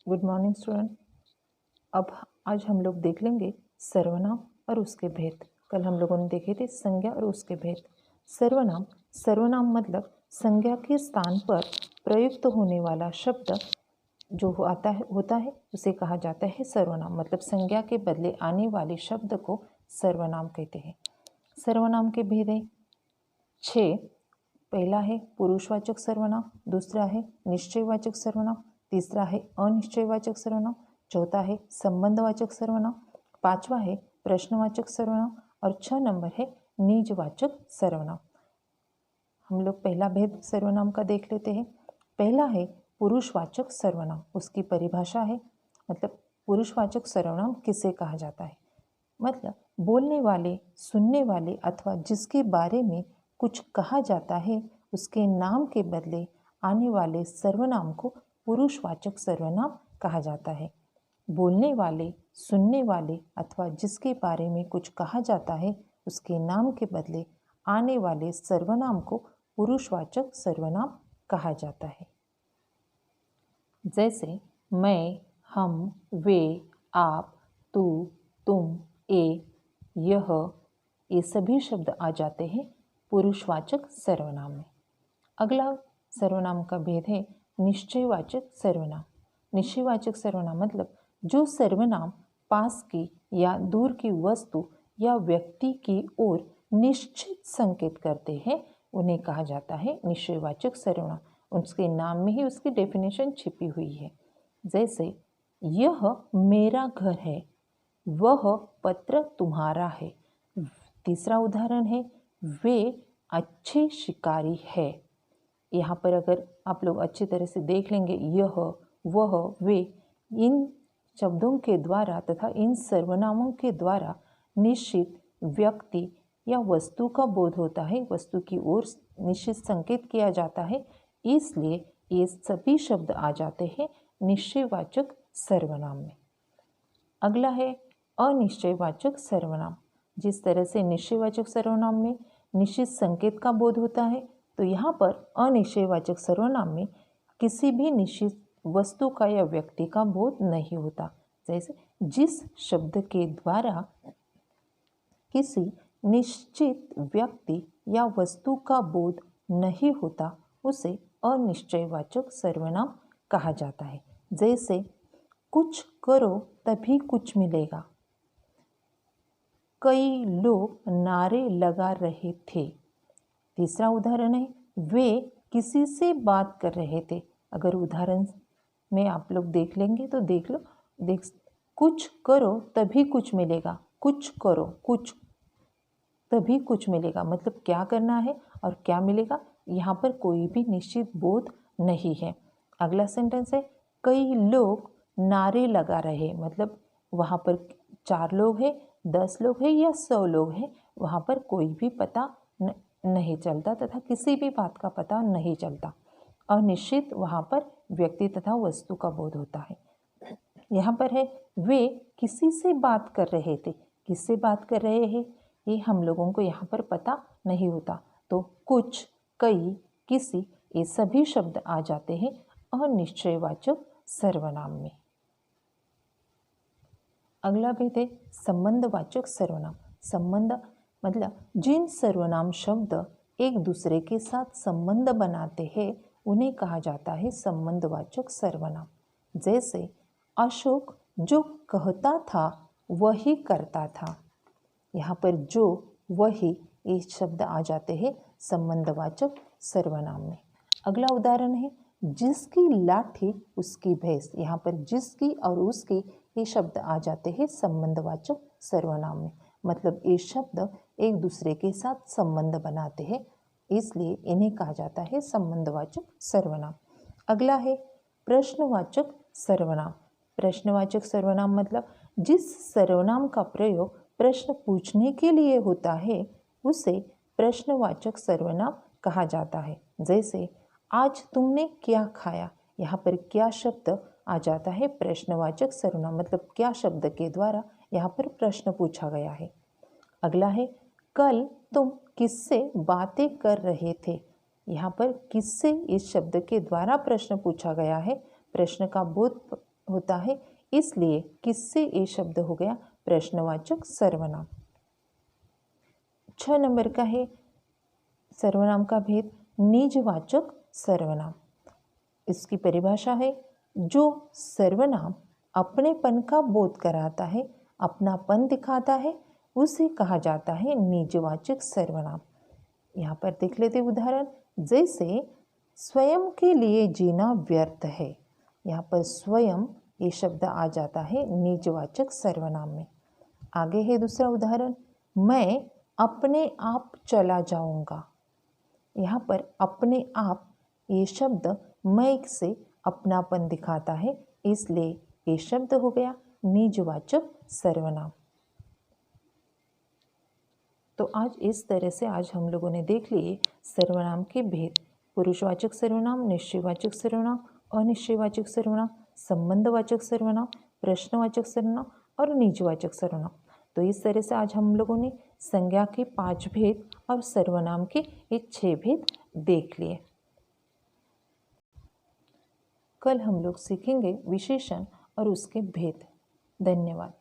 Good morning student. अब आज हम लोग देख लेंगे सर्वनाम और उसके भेद। कल हम लोगों ने देखे थे संज्ञा और उसके भेद। सर्वनाम सर्वनाम मतलब संज्ञा के स्थान पर प्रयुक्त होने वाला शब्द जो होता है उसे कहा जाता है सर्वनाम। मतलब संज्ञा के बदले आने वाले शब्द को सर्वनाम कहते हैं। सर्वनाम के भेद हैं 6। पहला है पुरुषवाचक सर्वनाम, दूसरा है निश्चयवाचक सर्वनाम, तीसरा है अनिश्चयवाचक सर्वनाम, चौथा है संबंधवाचक सर्वनाम, पांचवा है प्रश्नवाचक सर्वनाम और 6 नंबर है निजवाचक सर्वनाम। हम लोग पहला भेद सर्वनाम का देख लेते हैं। पहला है पुरुषवाचक सर्वनाम। उसकी परिभाषा है, मतलब पुरुषवाचक सर्वनाम किसे कहा जाता है। मतलब बोलने वाले, सुनने वाले अथवा जिसके बारे में कुछ कहा जाता है उसके नाम के बदले आने वाले सर्वनाम को पुरुषवाचक सर्वनाम कहा जाता है। बोलने वाले, सुनने वाले अथवा जिसके बारे में कुछ कहा जाता है उसके नाम के बदले आने वाले सर्वनाम को पुरुषवाचक सर्वनाम कहा जाता है। जैसे मैं, हम, वे, आप, तू, तुम, यह, ये सभी शब्द आ जाते हैं पुरुषवाचक सर्वनाम में। अगला सर्वनाम का भेद है निश्चयवाचक सर्वनाम। निश्चयवाचक सर्वनाम मतलब जो सर्वनाम पास की या दूर की वस्तु या व्यक्ति की ओर निश्चित संकेत करते हैं उन्हें कहा जाता है निश्चयवाचक सर्वनाम। उसके नाम में ही उसकी डेफिनेशन छिपी हुई है। जैसे यह मेरा घर है, वह पत्र तुम्हारा है। तीसरा उदाहरण है वे अच्छे शिकारी है। यहाँ पर अगर आप लोग अच्छी तरह से देख लेंगे यह, वह, वे, इन शब्दों के द्वारा तथा इन सर्वनामों के द्वारा निश्चित व्यक्ति या वस्तु का बोध होता है, वस्तु की ओर निश्चित संकेत किया जाता है, इसलिए ये सभी शब्द आ जाते हैं निश्चयवाचक सर्वनाम में। अगला है अनिश्चयवाचक सर्वनाम। जिस तरह से निश्चयवाचक सर्वनाम में निश्चित संकेत का बोध होता है, तो यहाँ पर अनिश्चयवाचक सर्वनाम में किसी भी निश्चित वस्तु का या व्यक्ति का बोध नहीं होता। जैसे जिस शब्द के द्वारा किसी निश्चित व्यक्ति या वस्तु का बोध नहीं होता उसे अनिश्चयवाचक सर्वनाम कहा जाता है। जैसे कुछ करो तभी कुछ मिलेगा, कई लोग नारे लगा रहे थे। तीसरा उदाहरण है वे किसी से बात कर रहे थे। अगर उदाहरण में आप लोग देख लेंगे तो देख लो, कुछ करो तभी कुछ मिलेगा, कुछ करो, कुछ तभी कुछ मिलेगा, मतलब क्या करना है और क्या मिलेगा, यहाँ पर कोई भी निश्चित बोध नहीं है। अगला सेंटेंस है कई लोग नारे लगा रहे, मतलब वहाँ पर 4 लोग हैं, 10 लोग हैं या 100 लोग हैं, वहाँ पर कोई भी पता नहीं चलता तथा किसी भी बात का पता नहीं चलता। अनिश्चित वहाँ पर व्यक्ति तथा वस्तु का बोध होता है। यहाँ पर है वे किसी से बात कर रहे थे। किससे बात कर रहे हैं ये हम लोगों को यहाँ पर पता नहीं होता, तो कुछ, कई, किसी, ये सभी शब्द आ जाते हैं अनिश्चयवाचक सर्वनाम में। अगला भेद है संबंधवाचक सर्वनाम। संबंध मतलब जिन सर्वनाम शब्द एक दूसरे के साथ संबंध बनाते हैं उन्हें कहा जाता है संबंधवाचक सर्वनाम। जैसे अशोक जो कहता था वही करता था। यहाँ पर जो, वही, ये शब्द आ जाते हैं संबंधवाचक सर्वनाम में। अगला उदाहरण है जिसकी लाठी उसकी भैंस। यहाँ पर जिसकी और उसकी ये शब्द आ जाते हैं संबंधवाचक सर्वनाम में। मतलब ये शब्द एक दूसरे के साथ संबंध बनाते हैं, इसलिए इन्हें कहा जाता है संबंधवाचक सर्वनाम। अगला है प्रश्नवाचक सर्वनाम। प्रश्नवाचक सर्वनाम मतलब जिस सर्वनाम का प्रयोग प्रश्न पूछने के लिए होता है उसे प्रश्नवाचक सर्वनाम कहा जाता है। जैसे आज तुमने क्या खाया, यहाँ पर क्या शब्द आ जाता है प्रश्नवाचक सर्वनाम, मतलब क्या शब्द के द्वारा यहाँ पर प्रश्न पूछा गया है। अगला है कल तुम किससे बातें कर रहे थे। यहाँ पर किससे इस शब्द के द्वारा प्रश्न पूछा गया है, प्रश्न का बोध होता है, इसलिए किससे ए शब्द हो गया प्रश्नवाचक सर्वनाम। 6 नंबर का है सर्वनाम का भेद निजवाचक सर्वनाम। इसकी परिभाषा है जो सर्वनाम अपनेपन का बोध कराता है, अपनापन दिखाता है, उसे कहा जाता है निजवाचक सर्वनाम। यहाँ पर देख लेते उदाहरण, जैसे स्वयं के लिए जीना व्यर्थ है। यहाँ पर स्वयं ये शब्द आ जाता है निजवाचक सर्वनाम में। आगे है दूसरा उदाहरण, मैं अपने आप चला जाऊंगा। यहाँ पर अपने आप ये शब्द मैं से अपनापन दिखाता है, इसलिए ये शब्द हो गया निजवाचक सर्वनाम। तो आज इस तरह से आज हम लोगों ने देख लिए सर्वनाम के भेद, पुरुषवाचक सर्वनाम, निश्चयवाचक सर्वनाम, अनिश्चयवाचक सर्वनाम, संबंधवाचक सर्वनाम, प्रश्नवाचक सर्वनाम और निजवाचक सर्वनाम। तो इस तरह से आज हम लोगों ने संज्ञा के 5 भेद और सर्वनाम के ये 6 भेद देख लिए। कल हम लोग सीखेंगे विशेषण और उसके भेद। धन्यवाद।